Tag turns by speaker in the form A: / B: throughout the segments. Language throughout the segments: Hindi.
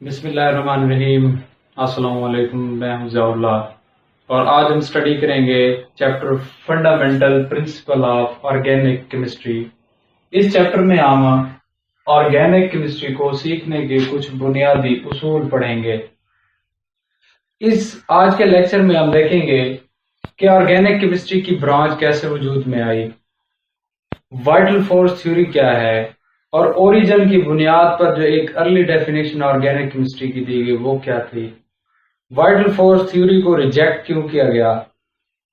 A: बिस्मिल्लाहिर्रहमानिर्रहीम। अस्सलाम वालेकुम। मैं हूं ज़ियाउल्लाह और आज हम स्टडी करेंगे chapter fundamental principle of organic chemistry. इस चैप्टर में हम ऑर्गेनिक केमिस्ट्री को सीखने के कुछ बुनियादी उसूल पढ़ेंगे। इस आज के लेक्चर में हम देखेंगे कि ऑर्गेनिक केमिस्ट्री की ब्रांच कैसे वजूद में आई, वाइटल फोर्स थ्योरी क्या है और ओरिजिन की बुनियाद पर जो एक अर्ली डेफिनेशन ऑर्गेनिक केमिस्ट्री की दी गई वो क्या थी, वाइटल फोर्स थ्योरी को रिजेक्ट क्यों किया गया,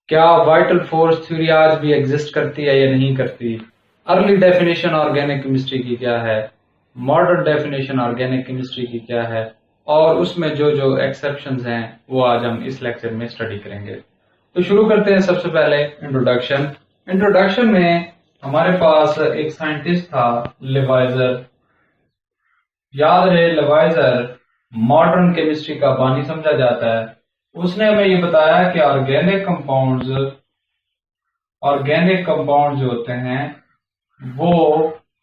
A: क्या वाइटल फोर्स थ्योरी आज भी एग्जिस्ट करती है या नहीं करती, अर्ली डेफिनेशन ऑर्गेनिक केमिस्ट्री की क्या है, मॉडर्न डेफिनेशन ऑर्गेनिक केमिस्ट्री की क्या है और उसमें जो जो एक्सेप्शंस हैं वो आज हम इस लेक्चर में स्टडी करेंगे। तो शुरू करते हैं। सबसे पहले इंट्रोडक्शन में हमारे पास एक साइंटिस्ट था लेवाइजर। याद रहे, लेवाइजर मॉडर्न केमिस्ट्री का बानी समझा जाता है। उसने हमें ये बताया कि ऑर्गेनिक कंपाउंड्स जो होते हैं वो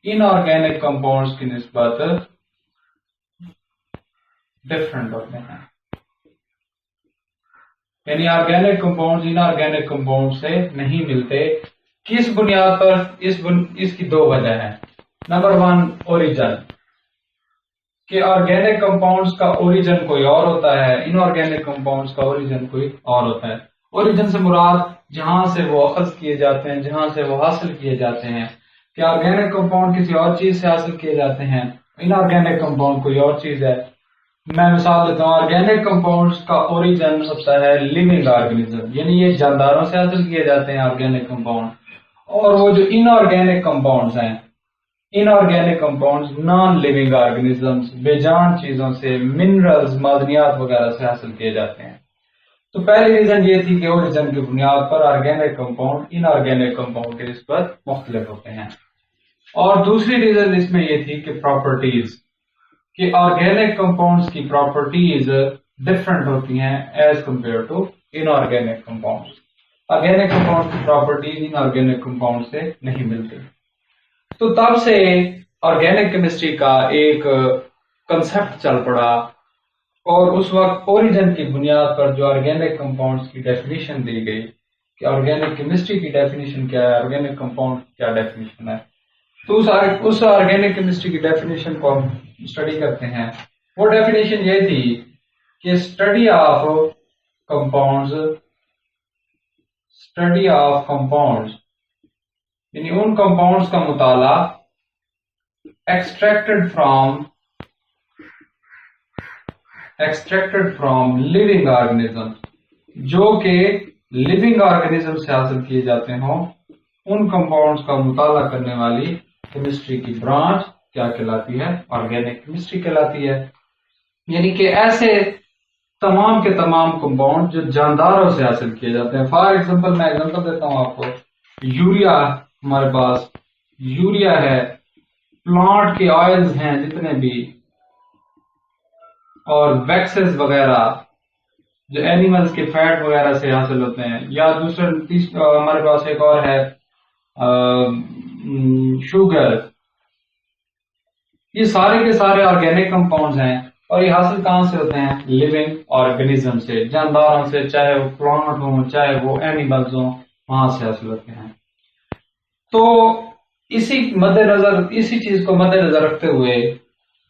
A: इनऑर्गेनिक कंपाउंड्स की निस्बत डिफरेंट होते हैं, यानी ऑर्गेनिक कंपाउंड्स इनऑर्गेनिक कंपाउंड से नहीं मिलते। किस बुनियाद पर? इसकी दो वजह है। नंबर वन, ओरिजिन, कि ऑर्गेनिक कंपाउंड्स का ओरिजिन कोई और होता है, इनऑर्गेनिक कंपाउंड्स का ओरिजिन कोई और होता है। ओरिजिन से मुराद जहां से वो अखज किए जाते हैं, जहां से वो हासिल किए जाते हैं। कि ऑर्गेनिक कंपाउंड किसी और चीज से हासिल किए जाते हैं, इनऑर्गेनिक कंपाउंड कोई और चीज है। मैं मिसाल देता हूँ, ऑर्गेनिक कंपाउंड्स का ओरिजिन होता है लिविंग ऑर्गेनिज्म, यानी ये जानदारों से हासिल किए जाते हैं ऑर्गेनिक कंपाउंड। और वो जो इनऑर्गेनिक कंपाउंड्स हैं, inorganic compounds non living organisms, बेजान चीजों से, मिनरल्स, मादनियात वगैरह से हासिल किए जाते हैं। तो पहली रीजन ये थी कि ओरिजिन की बुनियाद पर ऑर्गेनिक कंपाउंड इनऑर्गेनिक कंपाउंड के निस्बत मुख्तलिफ होते हैं। और दूसरी रीजन इसमें ये थी कि प्रॉपर्टीज, कि ऑर्गेनिक कंपाउंड्स की प्रॉपर्टीज डिफरेंट होती हैं as compare to inorganic compounds. Organic compound की प्रॉपर्टीज इनऑर्गेनिक कंपाउंड से नहीं मिलती। तो तब से ऑर्गेनिक केमिस्ट्री का एक कंसेप्ट चल पड़ा और उस वक्त ओरिजिन की बुनियाद पर जो ऑर्गेनिक कंपाउंड्स की डेफिनेशन दी गई कि ऑर्गेनिक केमिस्ट्री की डेफिनेशन क्या है, ऑर्गेनिक कंपाउंड की क्या डेफिनेशन है, तो उस ऑर्गेनिक केमिस्ट्री की डेफिनेशन को हम स्टडी करते हैं। वो डेफिनेशन ये थी कि स्टडी ऑफ कंपाउंड्स यानी उन कंपाउंड्स का मुताला एक्सट्रैक्टेड फ्रॉम लिविंग ऑर्गेनिज्म, जो कि लिविंग ऑर्गेनिज्म से हासिल किए जाते हों, उन कंपाउंड्स का मुताला करने वाली केमिस्ट्री की ब्रांच क्या कहलाती है? ऑर्गेनिक केमिस्ट्री कहलाती है। यानी कि ऐसे तमाम के तमाम कंपाउंड जो जानदारों से हासिल किए जाते हैं। फॉर एग्जांपल, मैं एग्जांपल देता हूं आपको, यूरिया, हमारे पास यूरिया है, प्लांट के ऑयल्स हैं जितने भी, और वैक्सेस वगैरह जो एनिमल्स के फैट वगैरह से हासिल होते हैं, या हमारे पास एक और है शुगर। ये सारे के सारे ऑर्गेनिक कंपाउंड्स हैं और ये हासिल कहां से होते हैं? लिविंग ऑर्गेनिज्म से, जानदारों से, चाहे वो प्लांट हो चाहे वो एनिमल्स हो, वहां से हासिल होते हैं। तो इसी चीज को मद्देनजर रखते हुए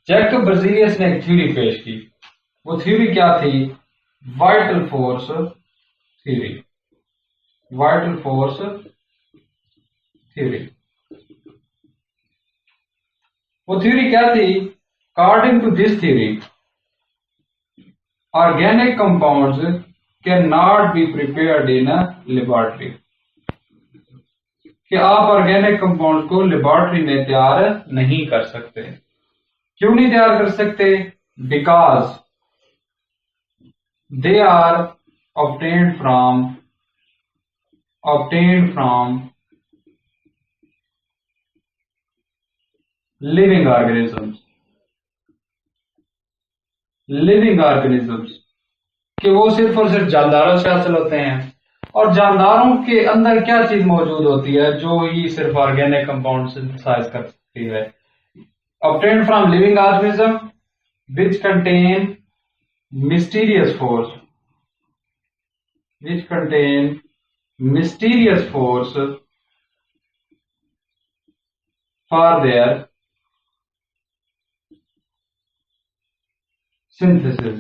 A: जैकब बर्जीलियस ने एक थ्योरी पेश की। वो थ्योरी क्या थी? Vital force theory. वो थ्योरी क्या थी? According to this theory, organic compounds can not be prepared in a laboratory. कि आप ऑर्गेनिक कंपाउंड को लेबोरेटरी में तैयार नहीं कर सकते। क्यों नहीं तैयार कर सकते? Because they are obtained from living organisms, कि वो सिर्फ और सिर्फ जानदारों से हासिल होते हैं। और जानदारों के अंदर क्या चीज मौजूद होती है जो ही सिर्फ ऑर्गेनिक कंपाउंड सिंथेसाइज कर सकती है? obtained from living organism, which contain mysterious force, for their synthesis,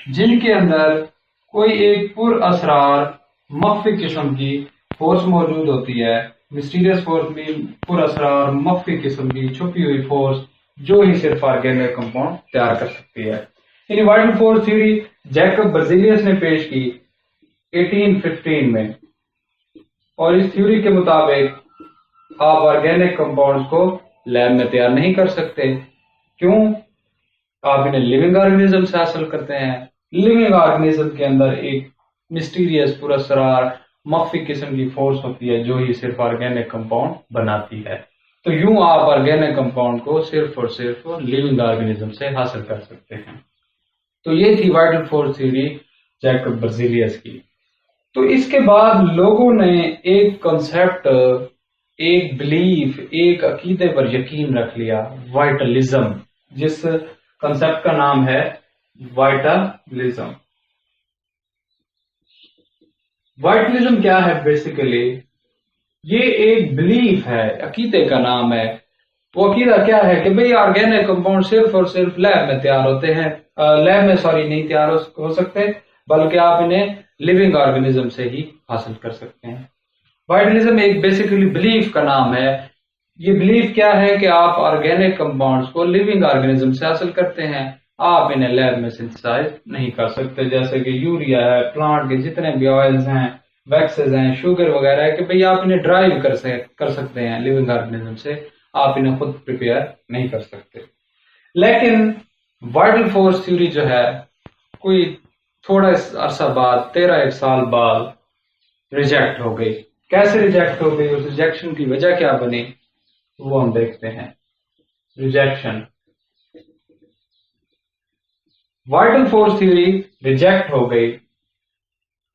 A: जिनके अंदर कोई एक पुरअसरार मख्फी किस्म की फोर्स मौजूद होती है। मिस्टीरियस फोर्स भी पुरअसरार मख्फी किस्म की छुपी हुई फोर्स जो ही सिर्फ ऑर्गेनिक कंपाउंड तैयार कर सकती है। इन vital force theory Jacob Berzelius ने पेश की 1815 में, और इस थ्योरी के मुताबिक आप ऑर्गेनिक कंपाउंड्स को लैब में तैयार नहीं कर सकते। क्यों? आप इन्हें लिविंग ऑर्गेनिज्म से हासिल करते हैं। लिविंग ऑर्गेनिज्म के अंदर एक मिस्टीरियस पुरअसरार मख्फी किस्म की फोर्स होती है जो ही सिर्फ ऑर्गेनिक कंपाउंड बनाती है। तो यूं आप ऑर्गेनिक कंपाउंड को सिर्फ और सिर्फ लिविंग ऑर्गेनिज्म से हासिल कर सकते हैं। तो ये थी vital force theory Jacob Berzelius की। तो इसके बाद लोगों ने एक कॉन्सेप्ट, एक बिलीफ, एक अकीदे पर यकीन रख लिया, वाइटलिज्म, जिस कॉन्सेप्ट का नाम है वाइटलिज्म। वाइटलिज्म क्या है? बेसिकली ये एक बिलीफ है, अकीदे का नाम है। वो अकीदा क्या है कि भाई ऑर्गेनिक कंपाउंड सिर्फ और सिर्फ लैब में तैयार होते हैं, लैब में नहीं तैयार हो सकते, बल्कि आप इन्हें लिविंग ऑर्गेनिज्म से ही हासिल कर सकते हैं। वाइटलिज्म एक बेसिकली बिलीफ का नाम है। ये बिलीफ क्या है कि आप ऑर्गेनिक कंपाउंड्स को लिविंग ऑर्गेनिज्म से हासिल करते हैं, आप इन्हें लैब में सिंथेसाइज नहीं कर सकते। जैसे कि यूरिया है, प्लांट के जितने भी ऑयल्स हैं, वैक्सेस हैं, शुगर वगैरह है, कि भाई आप इन्हें ड्राइव कर सकते हैं लिविंग ऑर्गेनिज्म से, आप इन्हें खुद प्रिपेयर नहीं कर सकते। लेकिन वाइटल फोर्स थ्योरी जो है कोई थोड़ा अरसा बाद, 13 साल बाद रिजेक्ट हो गई। कैसे रिजेक्ट हो गई? उस रिजेक्शन की वजह क्या बनी वो हम देखते हैं। Rejection, vital force theory reject हो गई।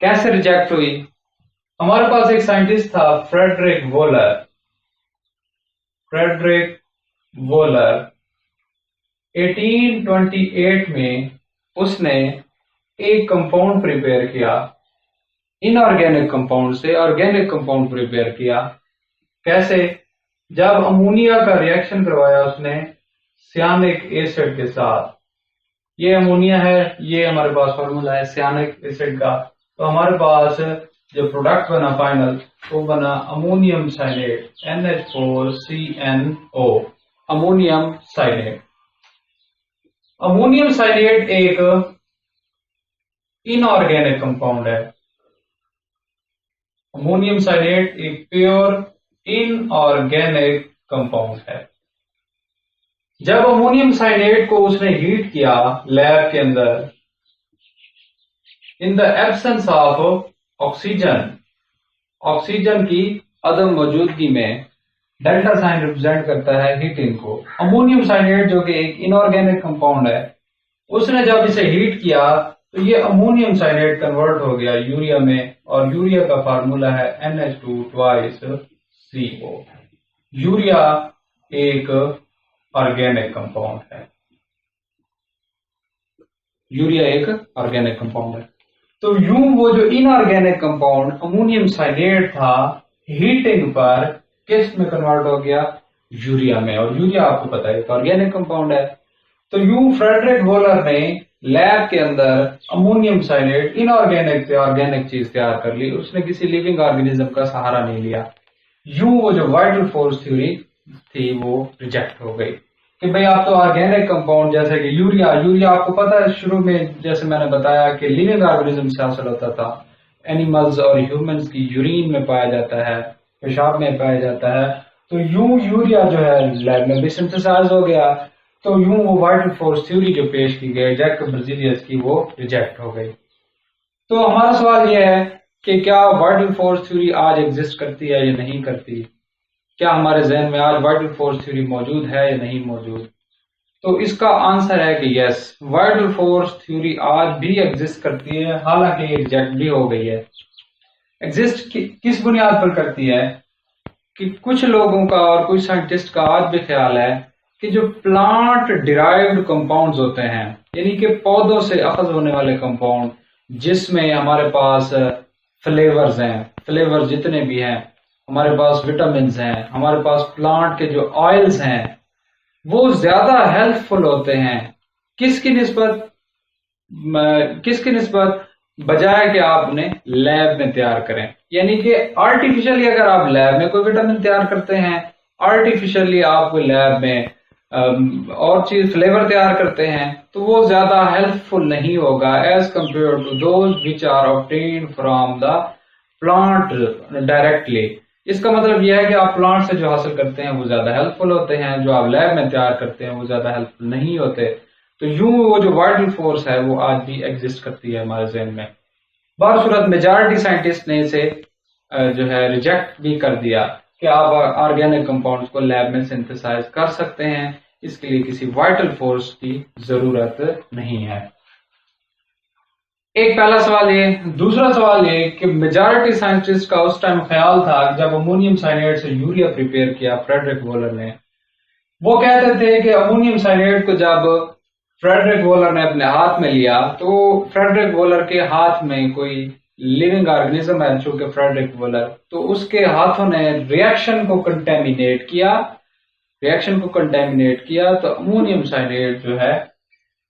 A: कैसे रिजेक्ट हुई? हमारे पास एक साइंटिस्ट था फ्रेडरिक वोलर 1828 में उसने एक कंपाउंड प्रिपेयर किया, इनऑर्गेनिक कंपाउंड से ऑर्गेनिक कंपाउंड प्रिपेयर किया। कैसे? जब अमोनिया का रिएक्शन करवाया उसने सियानिक एसिड के साथ। ये अमोनिया है, ये हमारे पास फॉर्मूला है सियानिक एसिड का। तो हमारे पास जो प्रोडक्ट बना फाइनल वो बना ammonium cyanate, NH4CnO, ammonium cyanate. Ammonium cyanate एक इनऑर्गेनिक कंपाउंड है। अमोनियम साइनेट एक प्योर इनऑर्गेनिक कंपाउंड है। जब अमोनियम साइनेट को उसने हीट किया लैब के अंदर, in the absence of oxygen की अदम मौजूदगी में, डेल्टा साइन रिप्रेजेंट करता है हीटिंग को। अमोनियम साइनेट जो कि एक इनऑर्गेनिक कंपाउंड है, उसने जब इसे हीट किया तो ये अमोनियम साइनेट कन्वर्ट हो गया यूरिया में, और यूरिया का फार्मूला है NH2CO। यूरिया एक ऑर्गेनिक कंपाउंड है। यूरिया एक ऑर्गेनिक कंपाउंड है। तो यूं वो जो इनऑर्गेनिक कंपाउंड अमोनियम साइनेट था, हीटिंग पर किस में कन्वर्ट हो गया? यूरिया में। और यूरिया आपको पता है ऑर्गेनिक कंपाउंड है। तो यूं फ्रेडरिक वोलर ने लैब के अंदर अमोनियम साइनेट इनऑर्गेनिक से ऑर्गेनिक चीज तैयार कर ली। उसने किसी लिविंग ऑर्गेनिज्म का सहारा नहीं लिया। यूं वो जो वाइटल फोर्स थ्योरी थी वो रिजेक्ट हो गई कि भाई आप तो ऑर्गेनिक कंपाउंड जैसे कि यूरिया आपको पता है शुरू में जैसे मैंने बताया कि लिविंग ऑर्गेनिज्म से हासिल होता था। एनिमल्स और ह्यूमंस की यूरिन में पाया जाता है, पेशाब में पाया जाता है। तो यूं यूरिया जो है लैब में भी सिंथेसाइज हो गया। तो यूं वो वाइटल फोर्स थ्योरी जो पेश की गई जैकब बर्जीलियस की, वो रिजेक्ट हो गई। तो हमारा सवाल यह है कि क्या वाइटल फोर्स थ्योरी आज एग्जिस्ट करती है या नहीं करती? क्या हमारे जहन में आज वाइटल फोर्स थ्योरी मौजूद है या नहीं मौजूद? तो इसका आंसर है कि यस, वाइटल फोर्स थ्योरी आज भी एग्जिस्ट करती है, हालांकि रिजेक्ट भी हो गई है। एग्जिस्ट किस बुनियाद पर करती है कि कुछ लोगों का और कुछ साइंटिस्ट का आज भी ख्याल है कि जो प्लांट डिराइव्ड कंपाउंड्स होते हैं, यानी कि पौधों से अखज होने वाले कंपाउंड, जिसमें हमारे पास फ्लेवर्स हैं, फ्लेवर जितने भी हैं, हमारे पास विटामिन हैं, हमारे पास प्लांट के जो ऑयल्स हैं, वो ज्यादा हेल्पफुल होते हैं किसकी निस्बत बजाय कि आप उन्हें लैब में तैयार करें। यानी कि आर्टिफिशियली अगर आप लैब में कोई विटामिन तैयार करते हैं, आर्टिफिशियली आप कोई लैब में और चीज फ्लेवर तैयार करते हैं, तो वो ज्यादा हेल्पफुल नहीं होगा as compare to those which are obtained from the plant directly. इसका मतलब यह है कि आप प्लांट से जो हासिल करते हैं वो ज्यादा हेल्पफुल होते हैं, जो आप लैब में तैयार करते हैं वो ज्यादा हेल्पफुल नहीं होते। तो यूं वो जो वाइटल फोर्स है वो आज भी एग्जिस्ट करती है हमारे ज़हन में। बारसूरत मेजॉरिटी साइंटिस्ट ने इसे जो है रिजेक्ट भी कर दिया कि आप ऑर्गेनिक कंपाउंड्स को लैब में सिंथेसाइज कर सकते हैं, इसके लिए किसी वाइटल फोर्स की जरूरत नहीं है। एक पहला सवाल ये। दूसरा सवाल ये कि मेजॉरिटी साइंटिस्ट का उस टाइम ख्याल था जब अमोनियम साइनेट से यूरिया प्रिपेयर किया फ्रेडरिक वोलर ने, वो कहते थे कि अमोनियम साइनेट को जब फ्रेडरिक वोलर ने अपने हाथ में लिया तो फ्रेडरिक वोलर के हाथ में कोई लिविंग ऑर्गेनिज्म है जो कि फ्रेडरिक वोलर, तो उसके हाथों ने रिएक्शन को कंटेमिनेट किया तो अमोनियम साइनेट जो है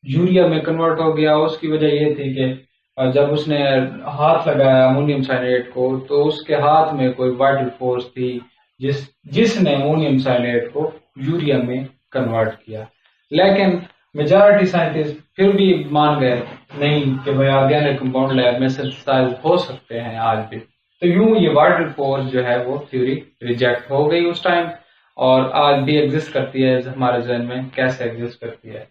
A: यूरिया में कन्वर्ट हो गया। उसकी वजह यह थी कि जब उसने हाथ लगाया अमोनियम साइनेट को तो उसके हाथ में कोई वाइटल फोर्स थी जिसने अमोनियम साइनेट को यूरिया में कन्वर्ट किया। लेकिन मेजॉरिटी साइंटिस्ट फिर भी मान गए नहीं कि भाई ऑर्गेनिक कंपाउंड लैब में सिंथेसाइज हो सकते हैं आज भी। तो यूं ये वाइटल फोर्स जो है वो थ्योरी रिजेक्ट हो गई उस टाइम, और आज भी एग्जिस्ट करती है हमारे जहन में। कैसे एग्जिस्ट करती है?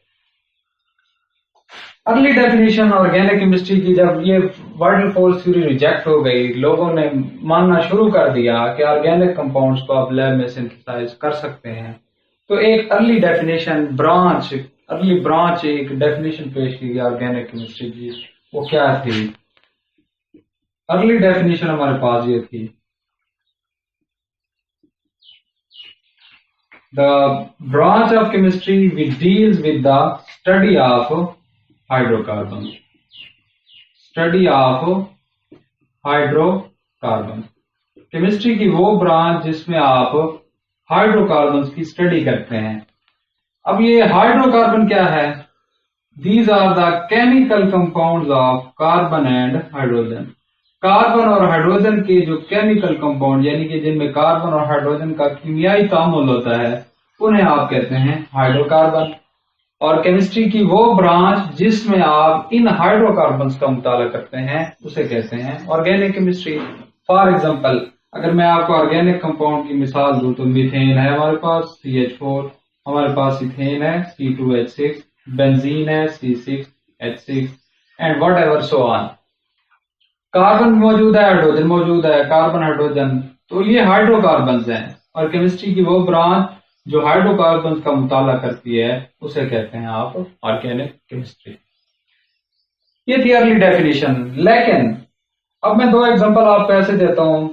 A: अर्ली डेफिनेशन ऑर्गेनिक केमिस्ट्री की जब ये वाइटल फोर्स थ्योरी रिजेक्ट हो गई, लोगों ने मानना शुरू कर दिया कि ऑर्गेनिक कंपाउंड्स को आप लैब में सिंथेसाइज कर सकते हैं, तो एक अर्ली ब्रांच एक डेफिनेशन पेश की गई ऑर्गेनिक केमिस्ट्री की। वो क्या थी? अर्ली डेफिनेशन हमारे पास ये थी, the branch of chemistry which deals with the study of hydrocarbon. Chemistry की वो ब्रांच जिसमें आप हाइड्रोकार्बन की स्टडी करते हैं। अब ये हाइड्रोकार्बन क्या है? These are the chemical compounds of carbon and hydrogen. Carbon और हाइड्रोजन के जो केमिकल कंपाउंड, यानी कि जिनमें कार्बन और हाइड्रोजन का कीमियाई तामुल होता है, उन्हें आप कहते हैं हाइड्रोकार्बन। और केमिस्ट्री की वो ब्रांच जिसमें आप इन हाइड्रोकार्बन्स का मुताला करते हैं उसे कहते हैं ऑर्गेनिक केमिस्ट्री। फॉर एग्जाम्पल, अगर मैं आपको ऑर्गेनिक कंपाउंड की मिसाल दूं तो मीथेन है हमारे पास CH4, हमारे पास इथेन है C2H6, बेंजीन है C6H6 and what ever so on. Carbon मौजूद है, हाइड्रोजन मौजूद है, कार्बन हाइड्रोजन, तो ये हाइड्रोकार्बन्स हैं। और केमिस्ट्री की वो ब्रांच जो हाइड्रोकार्बन्स का मुताला करती है उसे कहते हैं आप ऑर्गेनिक केमिस्ट्री। ये थी अर्ली डेफिनेशन। लेकिन अब मैं दो एग्जांपल आपको ऐसे देता हूं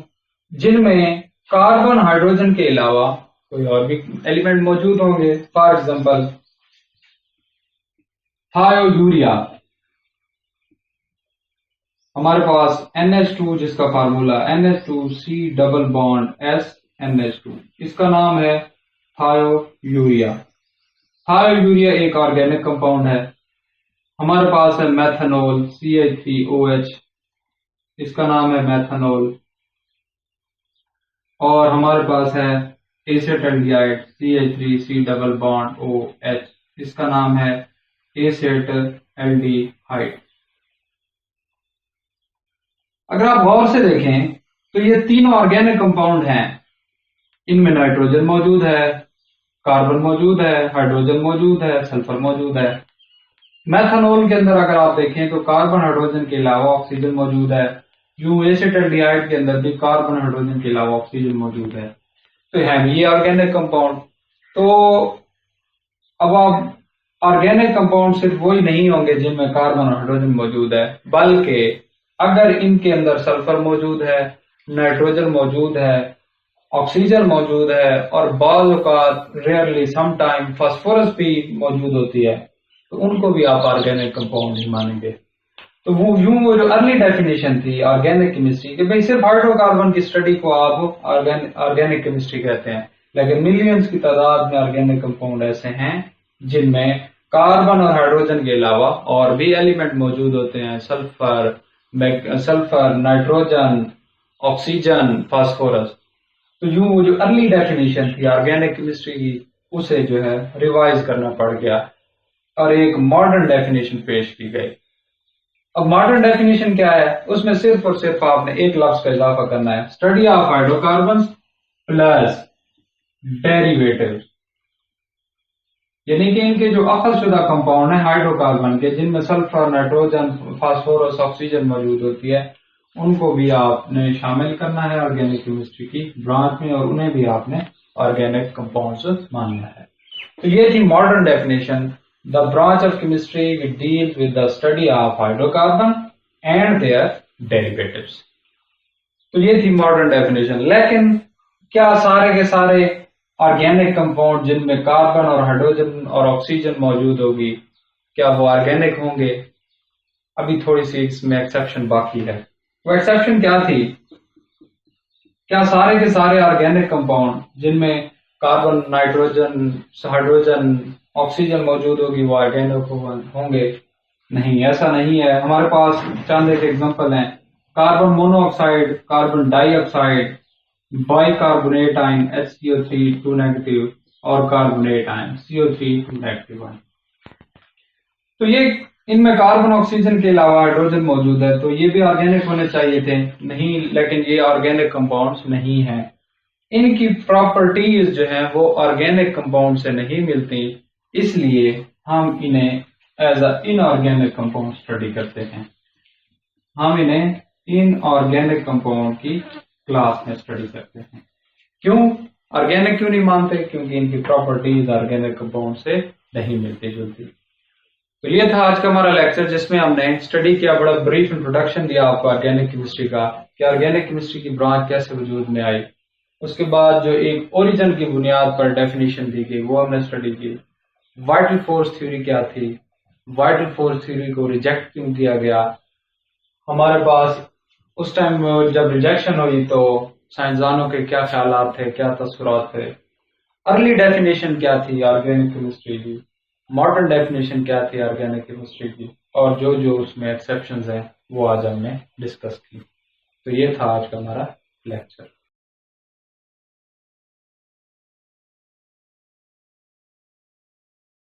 A: जिनमें कार्बन हाइड्रोजन के अलावा कोई और भी एलिमेंट मौजूद होंगे। फॉर एग्जांपल थायोयूरिया, हमारे पास NH2 जिसका formula NH2C double bond S NH2, इसका नाम है थायोयूरिया। थायोयूरिया एक ऑर्गेनिक कंपाउंड है। हमारे पास है मेथनॉल CH3OH, इसका नाम है मेथनॉल। और हमारे पास है एसेटल्डिहाइड CH3C डबल बॉन्ड OH, इसका नाम है एसेटल्डिहाइड। अगर आप गौर से देखें तो ये तीनों ऑर्गेनिक कंपाउंड हैं। इनमें नाइट्रोजन मौजूद है, कार्बन मौजूद है, हाइड्रोजन मौजूद है, सल्फर मौजूद है। मेथनॉल के अंदर अगर आप देखें तो कार्बन हाइड्रोजन के अलावा ऑक्सीजन मौजूद है। यूं एसेटल्डिहाइड के अंदर भी कार्बन हाइड्रोजन के अलावा ऑक्सीजन मौजूद है। तो है ये ऑर्गेनिक कंपाउंड। तो अब आप ऑर्गेनिक कंपाउंड सिर्फ वही नहीं होंगे जिनमें कार्बन और हाइड्रोजन मौजूद है, बल्कि अगर इनके अंदर सल्फर मौजूद है, नाइट्रोजन मौजूद है, ऑक्सीजन मौजूद है और बाज़ औक़ात रेयरली सम टाइम फास्फोरस भी मौजूद होती है, तो उनको भी आप ऑर्गेनिक कंपाउंड नहीं मानेंगे। तो वो जो अर्ली डेफिनेशन थी ऑर्गेनिक केमिस्ट्री कि भाई सिर्फ हाइड्रोकार्बन की स्टडी को आप ऑर्गेनिक केमिस्ट्री कहते हैं, लेकिन मिलियंस की तादाद में ऑर्गेनिक कंपाउंड ऐसे हैं जिनमें कार्बन और हाइड्रोजन के अलावा और भी एलिमेंट मौजूद होते हैं, सल्फर, नाइट्रोजन, ऑक्सीजन, फास्फोरस। तो यूं वो जो अर्ली डेफिनेशन थी ऑर्गेनिक केमिस्ट्री की, उसे जो है रिवाइज करना पड़ गया और एक मॉडर्न डेफिनेशन पेश की गई। अब मॉडर्न डेफिनेशन क्या है? उसमें सिर्फ और सिर्फ आपने एक लफ्ज का इजाफा करना है, study of hydrocarbon plus derivative, यानी कि इनके जो अखज़शुदा कंपाउंड है हाइड्रोकार्बन के, जिनमें सल्फर, नाइट्रोजन, फास्फोरस, ऑक्सीजन मौजूद होती है, उनको भी आपने शामिल करना है ऑर्गेनिक केमिस्ट्री की ब्रांच में और उन्हें भी आपने ऑर्गेनिक कंपाउंड्स मानना है। तो ये थी modern definition, the branch of chemistry which deals with the study of hydrocarbon and their derivatives. तो ये थी मॉडर्न डेफिनेशन। लेकिन क्या सारे के सारे ऑर्गेनिक कंपाउंड जिनमें कार्बन और हाइड्रोजन और ऑक्सीजन मौजूद होगी, क्या वो ऑर्गेनिक होंगे? अभी थोड़ी सी इसमें एक्सेप्शन बाकी है। वो एक्सेप्शन क्या थी? क्या सारे के सारे ऑर्गेनिक कंपाउंड जिनमें कार्बन, नाइट्रोजन, हाइड्रोजन, ऑक्सीजन मौजूद होगी वो ऑर्गेनिक होंगे? नहीं, ऐसा नहीं है। हमारे पास चंद एक एग्जांपल हैं, carbon monoxide, carbon dioxide, bicarbonate ion HCO3 2 negative और carbonate ion CO3 2 negative ion. तो ये इनमें कार्बन, ऑक्सीजन के अलावा हाइड्रोजन मौजूद है, तो ये भी ऑर्गेनिक होने चाहिए थे, नहीं, लेकिन ये ऑर्गेनिक कंपाउंड्स नहीं हैं। इनकी प्रॉपर्टीज जो हैं वो ऑर्गेनिक कंपाउंड से नहीं मिलती, इसलिए हम इन्हें as a inorganic compound study करते हैं। हम इन्हें इनऑर्गेनिक कंपाउंड की क्लास में स्टडी करते हैं। क्यों ऑर्गेनिक क्यों नहीं मानते? क्योंकि इनकी प्रॉपर्टीज ऑर्गेनिक कंपाउंड से नहीं मिलती जुलती। तो ये था आज का हमारा लेक्चर, जिसमें हमने स्टडी किया, बड़ा ब्रीफ इंट्रोडक्शन दिया आपको ऑर्गेनिक केमिस्ट्री का, कि ऑर्गेनिक केमिस्ट्री की ब्रांच कैसे वजूद में आई। उसके बाद जो एक ओरिजिन की बुनियाद पर डेफिनेशन दी गई वो हमने स्टडी की। वाइटल फोर्स थ्योरी क्या थी, वाइटल फोर्स थ्योरी को रिजेक्ट क्यों किया गया, हमारे पास उस टाइम जब रिजेक्शन हुई तो साइंसदानों के क्या ख्यालात थे, क्या तस्वुरात थे, अर्ली डेफिनेशन क्या थी ऑर्गेनिक केमिस्ट्री की, मॉडर्न डेफिनेशन क्या थी ऑर्गेनिक केमिस्ट्री की, और जो जो उसमें एक्सेप्शंस हैं वो आज हमने डिस्कस की। तो ये था आज का हमारा लेक्चर।